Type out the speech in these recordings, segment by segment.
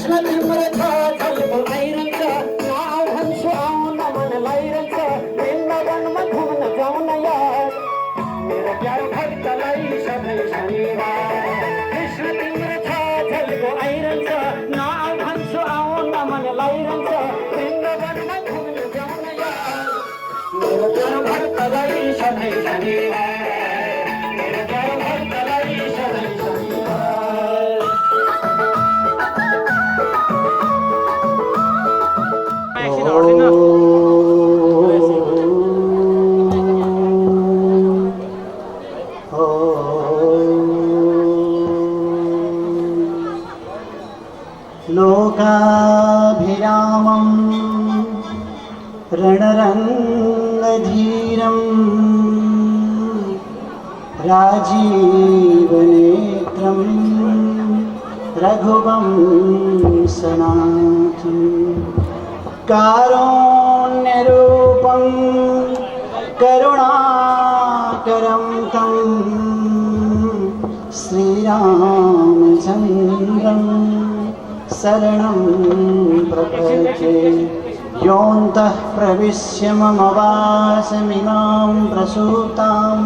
कृष्ण तिम्रो छ झल्को आइरहन्छ नाउ भन्छु आउन मन लाइरहन्छ वृन्दावनमा घुम्न जाउन यार मेरो प्यारो भक्तलाई सधैँ शनिबार कृष्ण तिम्रो छ झल्को आइरहन्छ नाउ भन्छु आउन मन लाइरहन्छ वृन्दावनमा घुम्न जाउन यार मेरो प्यारो भक्तलाई सधैँ शनिबार मेरो प्यारो भक्तलाई सधैँ लोकाभिरामं रणरङ्गधीरं राजीवनेत्रं रघुवंशनाथं कारुण्यरूपं करुणाकरं तं श्रीरामचन्द्रं शरणं प्रपद्ये योऽन्तः प्रविश्य मम वासमिमां प्रसूतां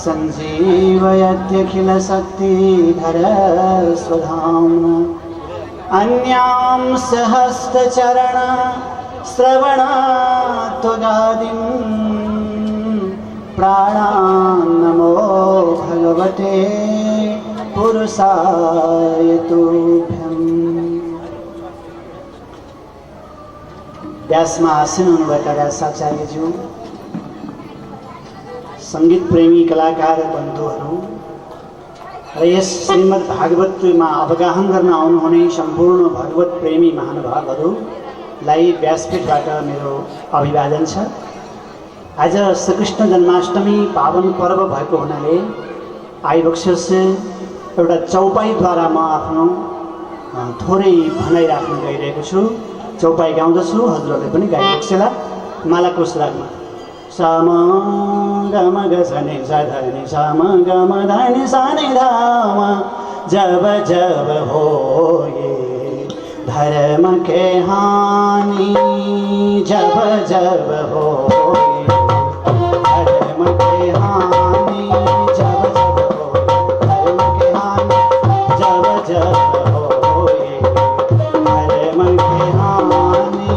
सञ्जीवयत्यखिलशक्तिधरस्वधाम्ना अन्यांश हस्तचरण श्रवणात्वगादिं प्राणान्नमो भगवते पुरुषाय तुभ्यम्। व्यासमा आसीन हुनुभएका व्यासाचार्यज्यू, सङ्गीत प्रेमी कलाकार बन्धुहरू र यस श्रीमद् भागवतमा अवगाहन गर्न आउनुहुने सम्पूर्ण भगवत प्रेमी महानुभावहरूलाई व्यासपीठबाट मेरो अभिवादन छ। आज श्रीकृष्ण जन्माष्टमी पावन पर्व भएको हुनाले आइबक्सस एउटा चौपाईद्वारा म आफ्नो थोरै भनाइ राख्न गइरहेको छु। चौपाई गाउँदछु, हजुरहरूले पनि गाइबक्सेला। मालाको सुरागमा साम गम गसने सधनि साम गम धनि सनि धाम जब जब होए धर्म के हानि जब जब होए धर्म के हानि जब जब होए धर्म के हानि जब जब होए धर्म के हानि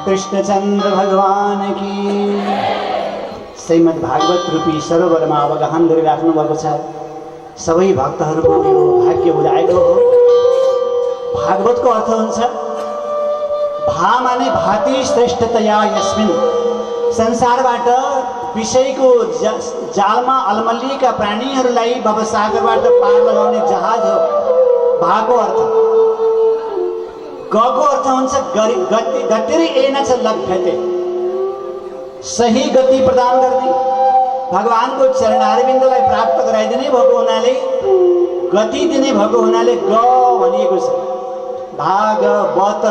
कृष्णचन्द्र भगवान की श्रीमद् भागवत रूपी सरोवरमा अवगाहन गरिराख्नु भएको छ। सबै भक्तहरूको यो भाग्य उदाएको हो। भागवतको अर्थ हुन्छ भा माने भाति श्रेष्ठतया यस्मिन्, संसारबाट विषयको जालमा अलमल्लिएका प्राणीहरूलाई भवसागरबाट पार लगाउने जहाज हो भाको अर्थ। गको अर्थ हुन्छ गतिरि एन च लभ्यते, सही गति प्रदान गर्ने, भगवानको चरणारविन्दलाई प्राप्त गराइदिने भएको हुनाले, गति दिने भएको हुनाले ग भनिएको छ। भागवत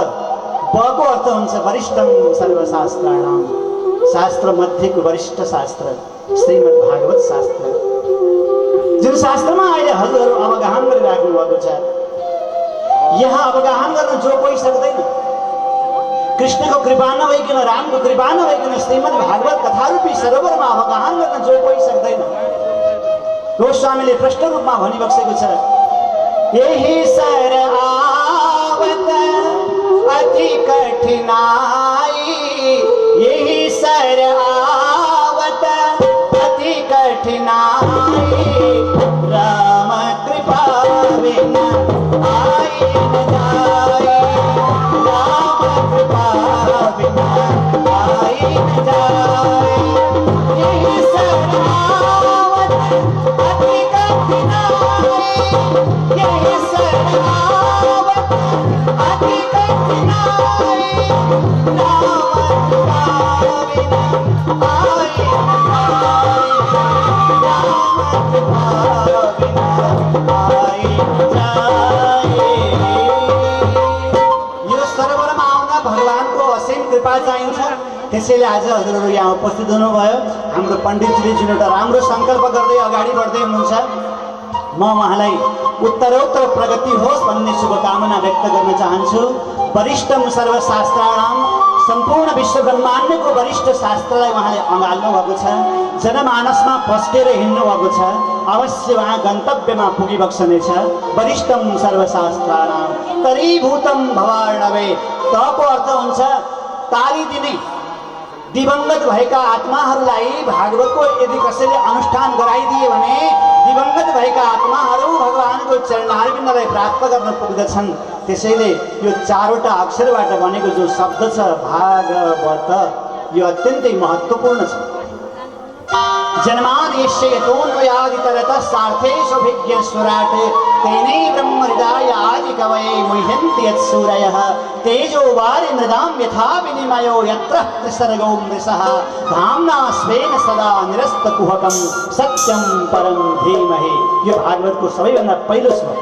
बको अर्थ हुन्छ वरिष्ठम सर्वशास्त्राणाम, शास्त्र मध्येको वरिष्ठ शास्त्र श्रीमद् भागवत शास्त्र, जुन शास्त्रमा अहिले हजुरहरू अवगाहन गरिराख्नु भएको छ। यहाँ अवगाहन गर्न जो कोही सक्दैन। कृष्णको कृपा नभइकन, रामको कृपा नभइकन श्रीमद् भागवत कथारूपी सरोवरमा अवगाहन गर्न जो कोही सक्दैन। गोस्वामीले प्रश्न रूपमा भनिबक्सेको छ, यही सर आवत अति कठिनाई, यही सर आवत अति कठिनाई, राम कृपा बिना आई न जाई, राम कृपा बिना आई न जाई, यही सर आवत अति कठिनाई, यही सर आवत अति कठिनाई, राम कृपा बिना आई न जाई, राम कृपा बिना आई न जाई। यो सरोवरमा आउन भगवानको असीम कृपा चाहिन्छ। त्यसैले आज हजुरहरू यहाँ उपस्थित हुनुभयो। हाम्रो पण्डितजीले जुन एउटा राम्रो सङ्कल्प गर्दै अगाडि बढ्दै हुनुहुन्छ, म उहाँलाई उत्तरोत्तर प्रगति होस् भन्ने शुभकामना व्यक्त गर्न चाहन्छु। वरिष्ठम सर्वशास्त्राणाम, सम्पूर्ण विश्व ब्रह्माण्डको वरिष्ठ शास्त्रलाई उहाँले अँगाल्नु भएको छ, जनमानसमा पस्केर हिँड्नु भएको छ। अवश्य उहाँ गन्तव्यमा पुगिबक्सनेछ। वरिष्ठम सर्वशास्त्राणाम तरीभूतम भवार्णवे, तको अर्थ हुन्छ तारिदिने। दिवंगत भएका आत्माहरूलाई भागवतको यदि कसैले अनुष्ठान गराइदिए भने दिवंगत भएका आत्माहरू भगवानको चरणारविन्दलाई प्राप्त गर्न पुग्दछन्। त्यसैले यो चारवटा अक्षरबाट बनेको जो शब्द छ भागवत, यो अत्यन्तै महत्त्वपूर्ण छ। जन्माद्यस्य यतोऽन्वयादितरतः सार्थेष्वभिज्ञ सुराट्, तेनै ब्रह्महृदाय आदिकवये मुह्यन्ति यत्सूरयः, तेजो वारि मृदां यथा विनिमयो यत्र त्रिसर्गो मृषः, धाम्ना स्वेन सदा निरस्तकुहकं सत्यं परं धीमहि। यो भागवतको सबैभन्दा पहिलो श्लोक।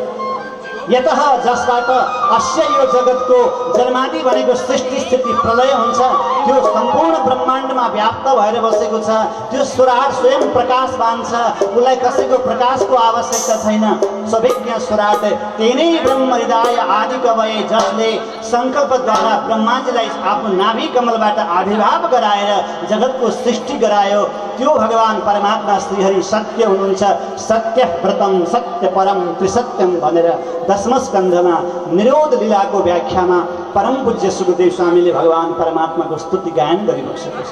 यतः जसबाट अस्य यो जगतको जन्मादि भनेको सृष्टि स्थिति प्रलय हुन्छ, त्यो सम्पूर्ण ब्रह्माण्डमा व्याप्त भएर बसेको छ। त्यो सुराट स्वयं प्रकाशवान छ, उसलाई कसैको प्रकाशको आवश्यकता छैन। सभिज्ञ सुराट, तेनै ब्रह्महृदाय आदिकवये, जसले सङ्कल्पद्वारा ब्रह्माजीलाई आफ्नो नाभि कमलबाट आविर्भाव गराएर जगतको सृष्टि गरायो, त्यो भगवान परमात्मा श्रीहरि सत्य हुनुहुन्छ। सत्य व्रतम सत्य परम त्रिसत्यम भनेर दशमस्कन्धमा निरोध लीलाको व्याख्यामा परम पूज्य सुखदेव स्वामीले भगवान परमात्माको स्तुति गायन गरिबक्सेको छ।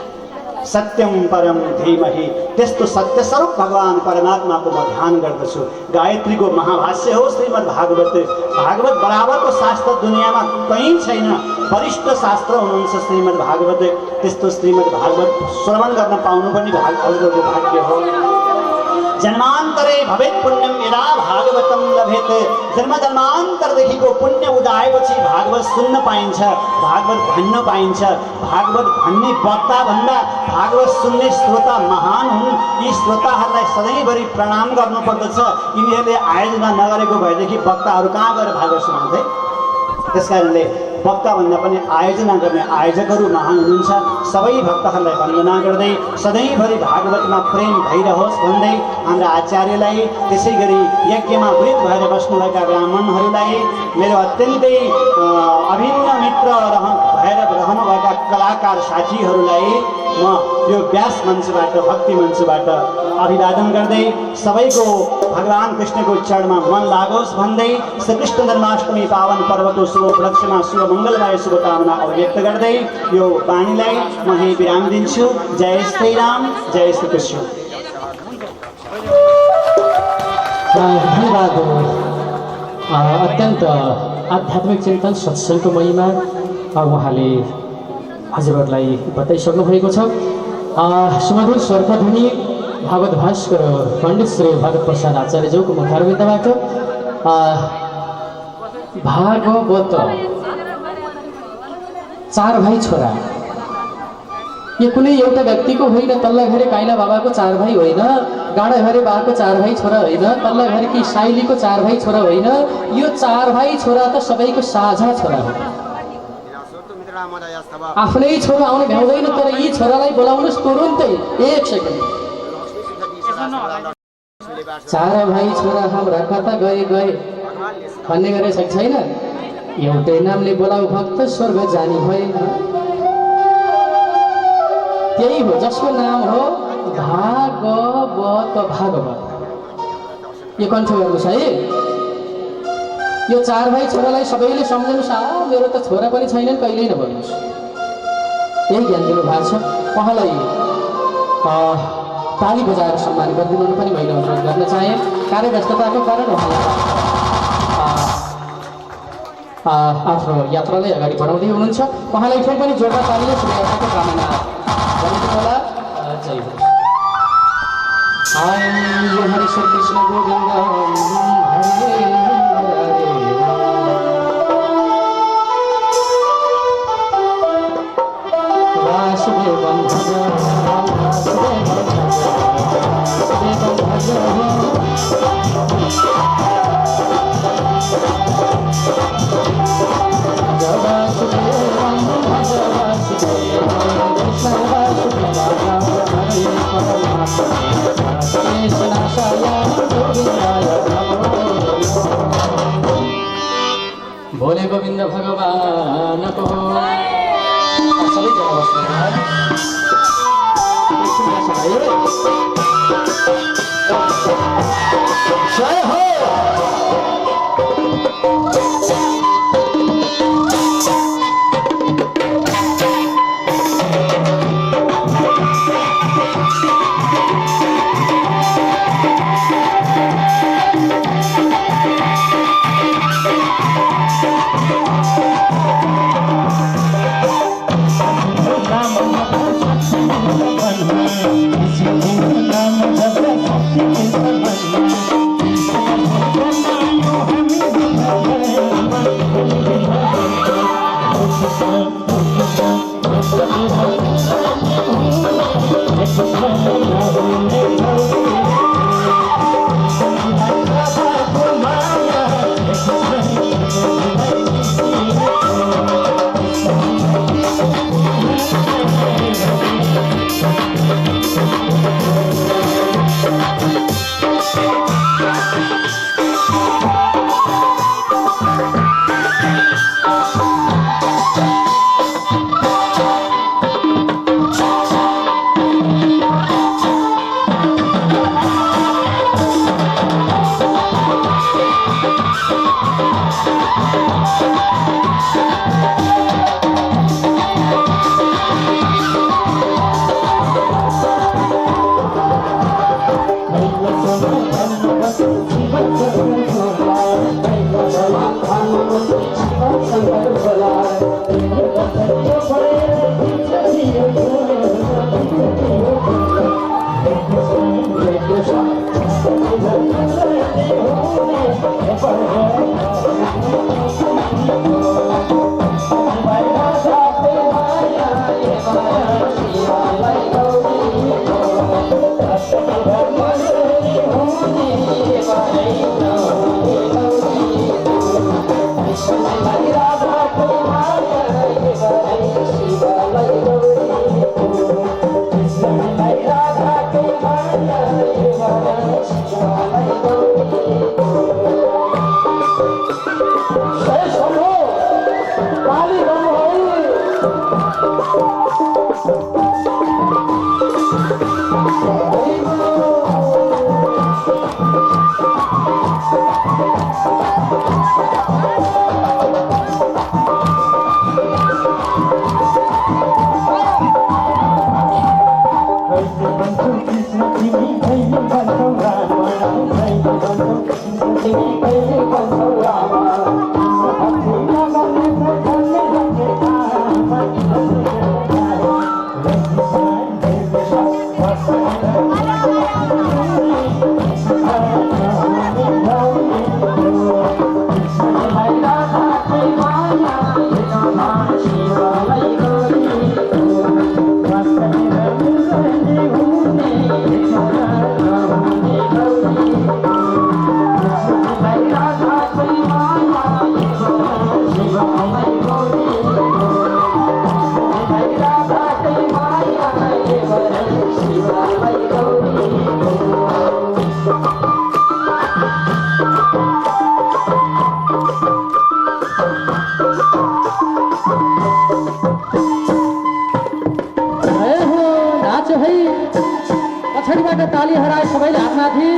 सत्यम परम धीमहि, त्यस्तो सत्य स्वरूप भगवान परमात्माको म ध्यान गर्दछु। गायत्रीको महाभाष्य हो श्रीमद् भागवत। भागवत बराबरको शास्त्र दुनियाँमा कहीँ छैन। वरिष्ठ शास्त्र हुनुहुन्छ श्रीमद् भागवत। त्यस्तो श्रीमद् भागवत श्रवण गर्न पाउनु पनि हजुरहरूको भाग्य हो। जन्मान्तरे भवेत् पुण्यम यदा भागवतम लभेत, जन्म जन्मान्तरदेखिको पुण्य उदाएपछि भागवत सुन्न पाइन्छ, भागवत भन्न पाइन्छ। भागवत भन्ने वक्ता भन्दा भागवत सुन्ने श्रोता महान हुन्। यी श्रोताहरूलाई सधैँभरि प्रणाम गर्नुपर्दछ। यिनीहरूले आयोजना नगरेको भएदेखि वक्ताहरू कहाँ गएर भागवत सुनाउँथे? त्यसकारणले वक्ताभन्दा पनि आयोजना गर्ने आयोजकहरू महान हुनुहुन्छ। सबै भक्तहरूलाई वन्दना गर्दै सधैँभरि भागवतमा प्रेम भइरहोस् भन्दै हाम्रा आचार्यलाई, त्यसै गरी यज्ञमा वृत भएर बस्नुभएका ब्राह्मणहरूलाई, मेरो अत्यन्तै अभिन्न मित्र भएर रहनुभएका कलाकार साथीहरूलाई म यो व्यास मञ्चबाट, भक्ति मञ्चबाट अभिवादन गर्दै सबैको भगवान कृष्णको चरणमा मन लागोस् भन्दै श्रीकृष्ण जन्माष्टमी पावन पर्वको शुभ उपलक्ष्यमा शुभ मङ्गलमय शुभकामना अभिव्यक्त गर्दै यो वाणीलाई म यही विराम दिन्छु। जय श्री राम, जय श्री कृष्ण। धन्यवाद। अत्यन्त आध्यात्मिक चिन्तन सत्सङ्गको महिमा उहाँले हजुरहरूलाई बताइसक्नु भएको छ। सुमधुर स्वरध्वनि भागवत भास्कर पण्डित श्री भगत प्रसाद आचार्यज्यूको मुखारविन्दबाट भागवत चार भाइ छोरा, यो कुनै एउटा व्यक्तिको होइन, तल्ला घरे काइला बाबाको चार भाइ होइन, गाडा घरे बाबाको चार भाइ छोरा होइन, तल्ला घरेकी साइलीको चार भाइ छोरा होइन, यो चार भाइ छोरा त सबैको साझा छोरा हो। आफ्नै छोरा आउनु भ्याउँदैन, तर यी छोरालाई बोलाउनुहोस् तुरुन्तै 1 सेकेन्ड। चार भाइ छोरा हाम्रा कता गए भन्ने गरेको छैन। एउटै नामले बोलाऊ भक्त स्वर्ग जानी भएन। त्यही हो जसको नाम हो भागवत भागवत। यो कन्ठ गर्नुहोस् है। यो चार भाइ छोरालाई सबैले सम्झनुहोस्। मेरो त छोरा पनि छैनन्, कहिल्यै नभन्नुहोस्। यही ज्ञान दिनु भएको छ। उहाँलाई ताली बजाएर सम्मान गरिदिनु पनि मैले अनुरोध गर्न चाहेँ। कार्यव्यस्तताको कारण उहाँलाई आफ्नो यात्रालाई अगाडि बढाउँदै हुनुहुन्छ। उहाँलाई फेरि पनि जोडदार तालीले शुभयात्राको कामना गर्नु होला। जय हो। हरे श्री कृष्ण गोविन्द हरे वासुदेवं भज वासुदेवं भज वासुदेवं भज वासुदेवं कृष्ण वासुदेवाय हरे परमात्मा कृष्णाय गोविन्दाय भोले गोविन्द भगवानको सबैजना जय हो। Shiva पछाडिबाट ताली हराए सबैले हातमाथि।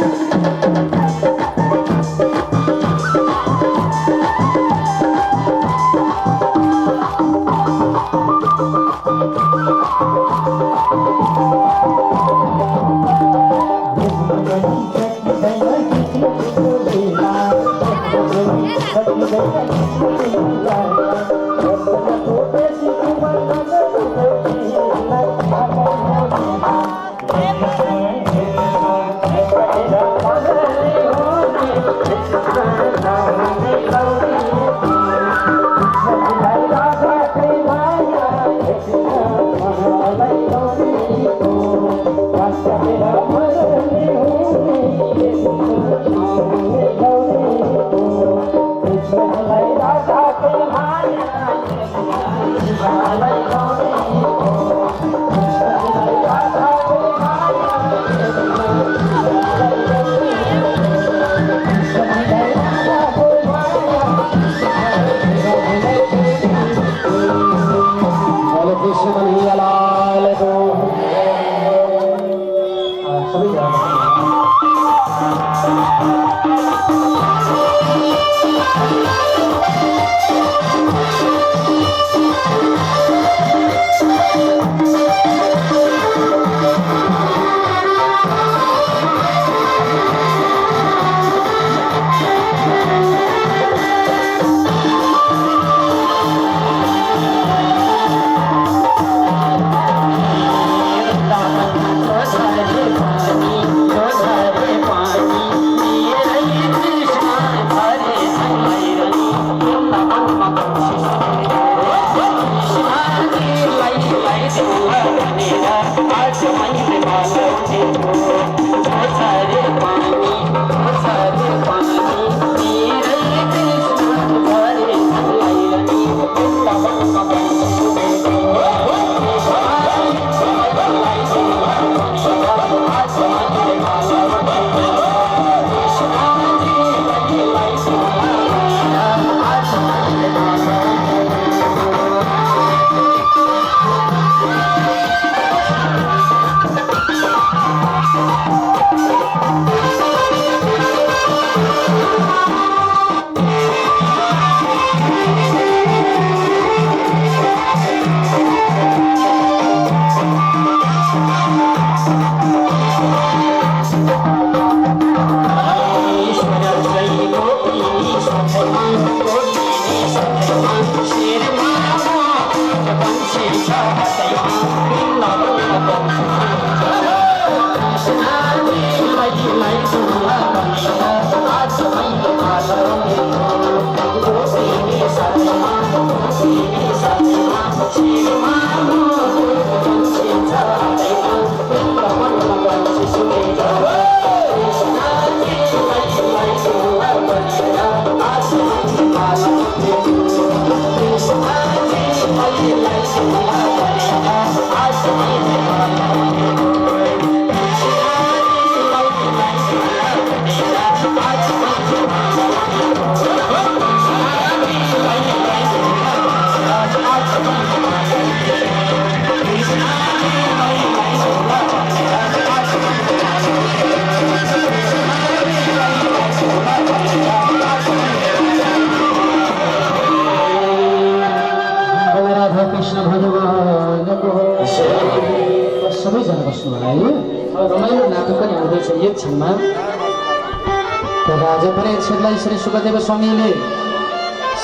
श्री सुखदेव स्वामीले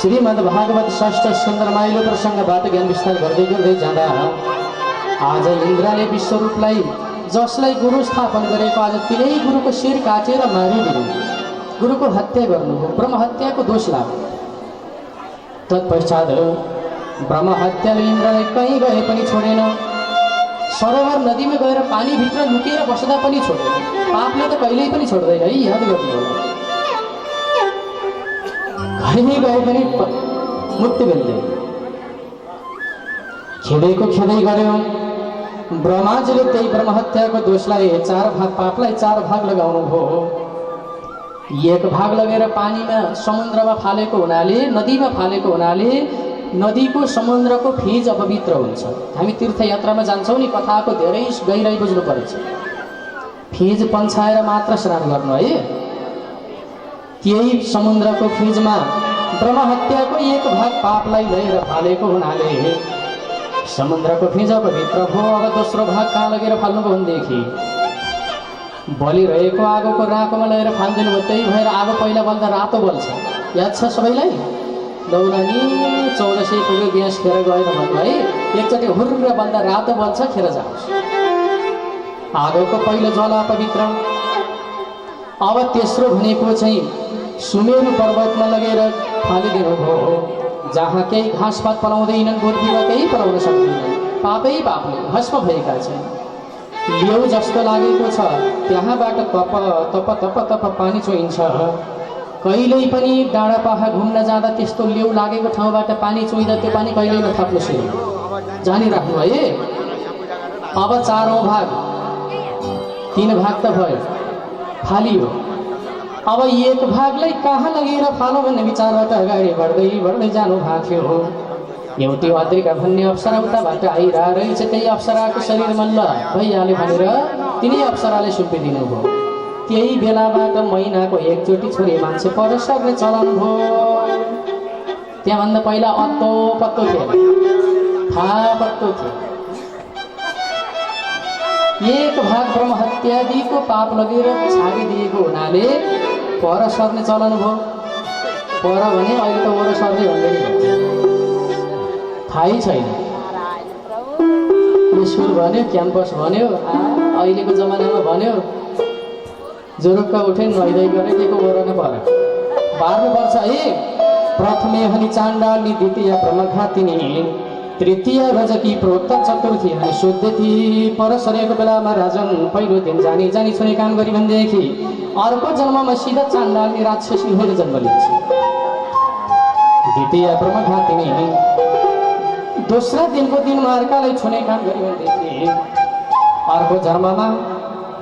श्रीमद् भागवत षष्ठ स्कन्द माइलो प्रसङ्गबाट ज्ञान विस्तार गर्दै गर्दै जाँदा आज इन्द्रले विश्वरूपलाई जसलाई गुरु स्थापन गरेको आज तिनै गुरुको शिर काटेर मारिदिनु, गुरुको हत्या गर्नुभयो, ब्रह्म हत्याको दोष लाग्यो। तत्पश्चात ब्रह्म हत्याले इन्द्रलाई कहीँ गए पनि छोडेन, सरोवर नदीमा गएर पानीभित्र लुकेर बस्दा पनि छोडेन। पापले त कहिल्यै पनि छोड्दैन है, याद गर्नु होला। कहीँ गए पनि मुक्ति मिल्दैन। खेदेको खेदै गऱ्यो। ब्रह्माजीले त्यही ब्रह्महत्याको दोषलाई चार भाग, पापलाई चार भाग लगाउनु भयो। एक भाग लगेर पानीमा समुद्रमा फालेको हुनाले, नदीमा फालेको हुनाले नदीको समुद्रको फिज अपवित्र हुन्छ। हामी तीर्थयात्रामा जान्छौँ नि, कथाको धेरै गहिराई बुझ्नु पर्छ। फिज पन्छाएर मात्र स्नान गर्नु है। त्यही समुद्रको फिजमा ब्रह्महत्याको एक भाग पापलाई लिएर फालेको हुनाले समुद्रको फिज अब भित्र भयो। अब दोस्रो भाग कहाँ लगेर फाल्नुभयो भनेदेखि बलिरहेको आगोको राकोमा लगेर फालिदिनु भयो। त्यही भएर आगो पहिला बल्दा रातो बल्छ, याद छ सबैलाई? दौलानी 1400 पुग्यो ग्यास खेर गएर भन्नु है, एकचोटि हुर्र बल्दा रातो बल्छ, खेर जाओस्। आगोको पहिलो ज्वाला पवित्र। अब तेस्रो भनेको चाहिँ सुमेरु पर्वतमा लगेर फालिदिनु भयो, जहाँ केही घाँसपात पलाउँदैनन्, बोट बिरुवा केही पलाउन सक्दैनन्, पापै पापले भस्म भएका छन्। लेउ जस्तो लागेको छ त्यहाँबाट तप तप तप तप पानी चुहिन्छ। कहिल्यै पनि डाँडा पाखा घुम्न जाँदा त्यस्तो लेउ लागेको ठाउँबाट पानी चुहिँदा त्यो पानी कहिल्यै नथप्नुहोस् है, जानिराख्नु है। अब चारौँ भाग, 3 भाग त भयो, फालियो। अब एक भागलाई कहाँ लगेर फालो भन्ने विचारबाट अगाडि बढ्दै बढ्दै जानु भएको थियो। एउटी अद्रिका भन्ने अप्सरा उताबाट आइरहेछ, त्यही अप्सराको शरीर मल्ल भइहाल्यो भनेर तिनै अप्सराले सुम्पिदिनु भयो। त्यही बेलाबाट महिनाको एकचोटि छोरी मान्छे पर सर्ने चलन भयो। त्यहाँभन्दा पहिला अत्तो पत्तो थियो, थाहा पत्तो थियो। एक भाग ब्रह्महत्यादिको पाप लगेर छाडिदिएको हुनाले पर सर्ने चलन भयो। पर भने अहिले त ओर सर्ने भन्दै थाहै छैन। स्कुल भन्यो, क्याम्पस भन्यो, अहिलेको जमानामा भन्यो जोरुक्क उठे नुहाइदै गरे के को ओरन पर बार्नुपर्छ है। प्रथमे हनि चाण्डाली, द्वितीय ब्रह्मघातिनी, तृतीय रजकी, प्रोक्त चतुर्थी हनि शुद्धती। पर सरेको बेलामा राजन पहिलो दिन जानी जानी छुने काम गरी भनेदेखि अर्को जन्ममा सिधा चाण्डाली राक्षसी भएर जन्म लिन्छ। द्वितीय ब्रह्मघातिनी, दोस्रो दिनमा अर्कालाई छुने काम गरी भनेदेखि अर्को जन्ममा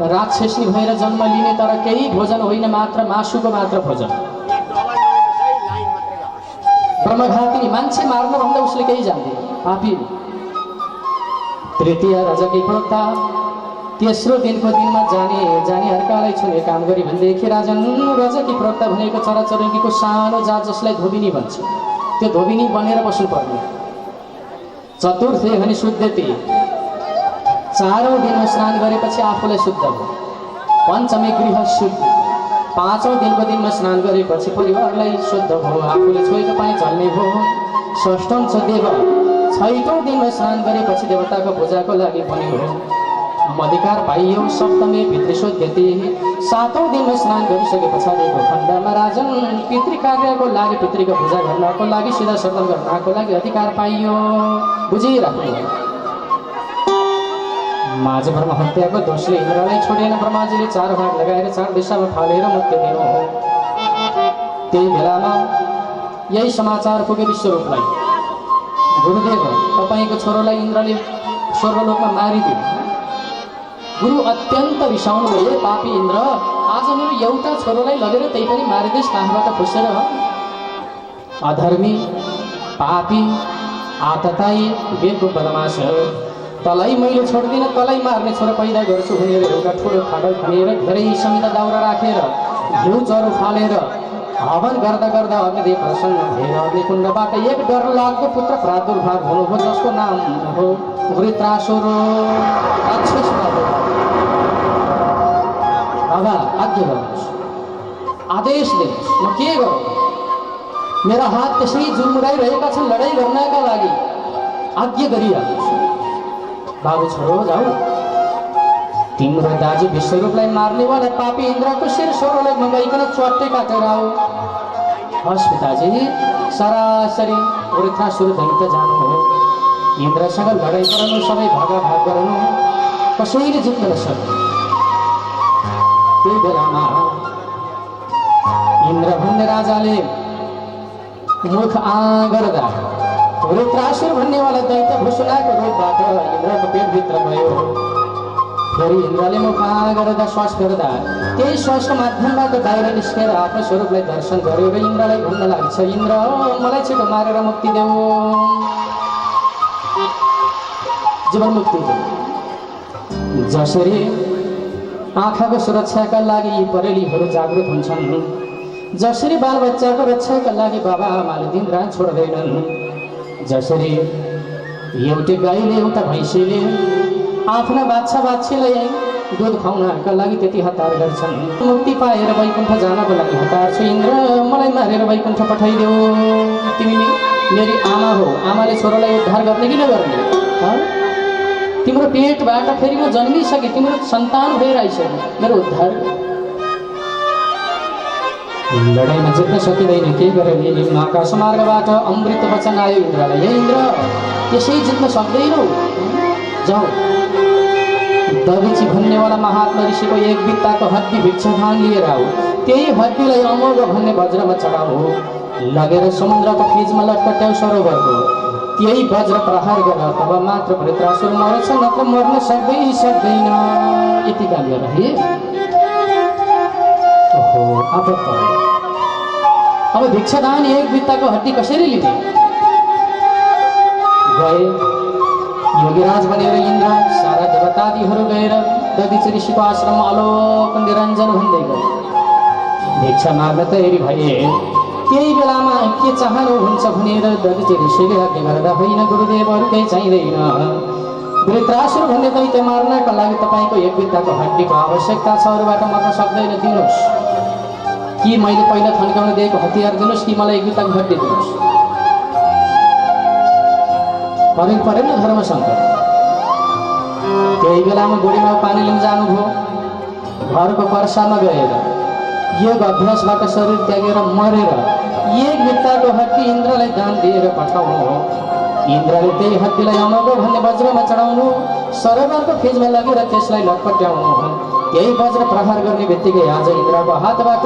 राक्षसी भएर जन्म लिने, तर केही भोजन होइन, मात्र मासुको मात्र भोजन। ब्रह्मघातिनी, मान्छे मार्न भन्दा उसले केही जान्दैन, पापी। तृतीय रजकी प्रोक्ता, तेस्रो दिनमा जाने अर्कालाई छुने काम गरी भनेदेखि राजन रजकी प्रोक्ता भनेको चराचुरुङ्गीको सानो जात जसलाई धोबिनी भन्छ, त्यो धोबिनी बनेर बस्नुपर्ने। चतुर्थी भने शुद्धती, 4औं दिनमा स्नान गरेपछि आफूलाई शुद्ध भयो। पञ्चमी गृह शुद्ध, 5औं दिनमा स्नान गरेपछि परिवारलाई शुद्ध भयो, आफूले छोएको पानी चल्ने भयो। षष्ठम छ देव, 6औं दिनमा स्नान गरेपछि देवताको पूजाको लागि पनि हो, अधिकार पाइयो। सप्तमी पितृशुद्धति, 7औं दिनमा स्नान गरिसके पछाडिको खण्डमा राजन पितृकार्यको लागि, पितृको पूजा गर्नको लागि, सिधा सर्दन गर्नको लागि अधिकार पाइयो। बुझिराख्नु। माझ ब्रह्महत्याको दोषले इन्द्रलाई छोडेन। ब्रह्माजीले 4 भाग लगाएर 4 दिशामा फालेर मृत्यु दिनु हो। त्यही बेलामा यही समाचार पुग्यो विश्वरूपलाई, गुरुदेव तपाईँको छोरोलाई इन्द्रले स्वर्गलोकमा मारिदियो। गुरु अत्यन्त रिसाउनु भयो, पापी इन्द्र, आज मेरो एउटा छोरोलाई लगेर त्यही पनि मारिदिस्, कहाँबाट खुसेर? अधर्मी, पापी, आतताई, बेको बदमास, तलाई मैले छोड्दिनँ, तलाई मार्ने छोरा पैदा गर्छु भनेर एउटा ठुलो खाडल खनेर धेरै संहिता दाउरा राखेर घिउ चरो फालेर हवन गर्दा गर्दा अग्निदेव प्रसन्न भएर अग्निकुण्डबाट एक डरलाग्दो पुत्र प्रादुर्भाव हुनुभयो, जसको नाम हो वृत्रासुर, राक्षस बाबु। बाबा आज्ञा गर्नुहोस्, आदेश दिनुहोस्, म के गरौँ? मेरा हात त्यसै जुर्मुराइरहेका छन् लडाइँ गर्नका लागि, आज्ञा गरिहाल्नुहोस्। बाबु छोरो जाऊ, तिम्रो दाजु विश्वरूपलाई मार्नेवाला पापी इन्द्रको शिर स्वरलाई मगाइकन च्वाट्टै काटेर आऊ। हस् पिताजी, सरासरी वृत्रासुर दैत्य जानु हो, इन्द्रसँग लडाइँ गराउनु, सबै भागाभाग गराउनु, कसैले जित्न नसक्ने। त्यही बेलामा इन्द्र भन्ने राजाले मुख गर्दा वृत्रासुर भन्नेवाला दैत्य घोषणाको रूपबाट इन्द्रको पेटभित्र गयो। फेरि इन्द्रले मुख गर्दा श्वास फेर्दा त्यही श्वासको माध्यमबाट बाहिर निस्केर आफ्नो स्वरूपलाई दर्शन गर्यो र इन्द्रलाई भन्न लाग्छ, इन्द्र मलाई छिटो मारेर मुक्ति देऊ, जीवन मुक्ति देऊ। जसरी आँखाको सुरक्षाका लागि यी परेलीहरू जागृत हुन्छन्। जसरी बालबच्चाको रक्षाका लागि बाबा आमाले दिनरात छोड्दैनन्, जसरी एउटै गाईले एउटा भैँसीले आफ्ना बाछा बाछीलाई दुध खुवाउनका लागि त्यति हतार गर्छन्। मुक्ति पाएर वैकुण्ठ जानको लागि हतार छु इन्द्र, मलाई मारेर वैकुण्ठ पठाइदेऊ। तिमी मेरी आमा हो, आमाले छोरालाई उद्धार गर्ने कि नगर्ने? तिम्रो पेटबाट फेरि म जन्मिसकेँ, तिम्रो सन्तान भएर आइसक्यो, मेरो उद्धार। लडाइँमा जित्न सकिँदैन, के गरेर आकाश मार्गबाट अमृत वचन आयो इन्द्रलाई, हे इन्द्र त्यसै जित्न सक्दैनौ, जाऊ दबिची भन्नेवाला महात्मा ऋषिको एक बित्ताको हड्डी भिक्षाधान लिएर आऊ, त्यही हड्डीलाई अमोघ भन्ने वज्रमा चढाऊ, लगेर समुद्रको फिजमा लटपट्याउ सरोवरको, त्यही वज्र प्रहार गर, तब मात्र वृत्रासुर मर्छ, नत्र मर्न सक्दैन। यति काम गर है। ओहो आपत्त। अब भिक्षादान एक बित्ताको हड्डी कसरी लिने? गए योगीराज बनेर इन्द्र सारा देवतादिहरू गएर दधिच ऋषिको आश्रममा आलोक निरञ्जन भन्दै गए। भिक्षा माग्न तयारी भए। त्यही बेलामा के चाहनुहुन्छ भनेर दधिच ऋषिले आज्ञा गर्दा, होइन गुरुदेव अरू केही चाहिँदैन, वृत्रासुर भन्ने दैत्य मार्नका लागि तपाईँको एक बित्ताको हड्डीको आवश्यकता छ, अरूबाट मर्न सक्दैन, दिनुहोस्। कि मैले पहिला थन्काउन दिएको हतियार दिनुहोस् कि मलाई एक बित्ताको हड्डी दिनुहोस्? परेन धर्मशङ्कर। त्यही बेलामा बुढीमा पानी लिन जानुभयो। घरको पर्सामा गएर योग अभ्यासबाट शरीर त्यागेर मरेर एक बित्ताको हड्डी इन्द्रलाई दान दिएर पठाउनु हो। इन्द्रले त्यही हड्डीलाई अमोघ भन्ने वज्रमा चढाउनु, सरोवरको फिजमा लगेर त्यसलाई लटपट्याउनु हो। यही वज्र प्रहार गर्ने बित्तिकै आज इन्द्रको हातबाट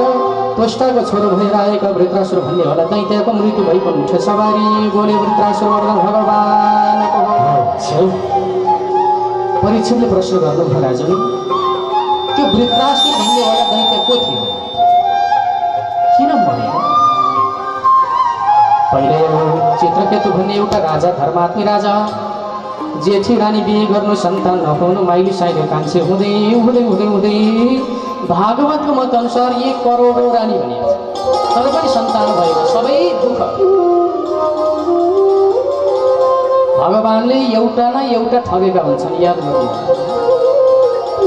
त्वष्टाको छोरो भएर आएका वृत्रासुर भन्ने होला दैत्यको मृत्यु भएको मुठ सवारी। बोले वृत्रासुर वर्धन भगवानको। परीक्षणले प्रश्न गर्नुभयो, राजन त्यो वृत्रासुर भन्ने होला दैत्य को थियो, किन मरे? पहिले चित्रकेतु भन्ने एउटा राजा, धर्मात्मी राजा, जेठी रानी बिहे गर्नु, सन्तान नपाउनु, माइली साइले कान्छे हुँदै हुँदै हुँदै हुँदै भागवतको मत अनुसार 1 करोडौँ रानी भनिएको छ। तर पनि सन्तान भएको सबै दुःख। भगवानले एउटा न एउटा ठगेका हुन्छन्, याद गर्नु।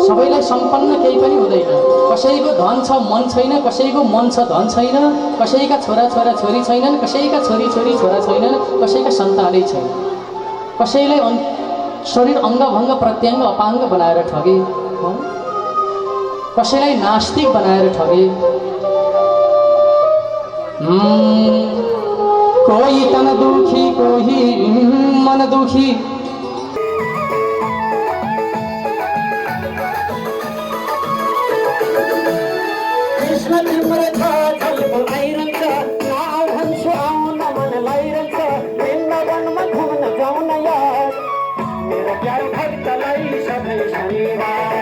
सबैलाई सम्पन्न केही पनि हुँदैन। कसैको धन छ मन छैन, कसैको मन छ धन छैन, कसैका छोरा छोरी छैनन्, कसैका छोरी छोरा छैनन्, कसैका सन्तानै छैन। कसैलाई शरीर अङ्गभङ्ग प्रत्यङ्ग अपाङ्ग बनाएर ठगे, कसैलाई नास्तिक बनाएर ठगे। कोही तन दुखी, कोही मन दुखी। कृष्ण तिम्रो छ छलको आइरहन्छ, नाउ भन्छु आउन मन लाइरहन्छ, वृन्दावनमा घुम्न जाउन यार, मेरो प्यारो भक्तलाई सधैँ शनिबार।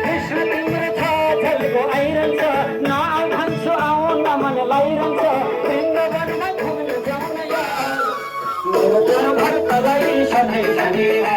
कृष्ण तिम्रो छ छलको आइरहन्छ, नाउ भन्छु आउन मन लाइरहन्छ, वृन्दावनमा घुम्न जाउन यार, मेरो प्यारो भक्तलाई सधैँ शनिबार।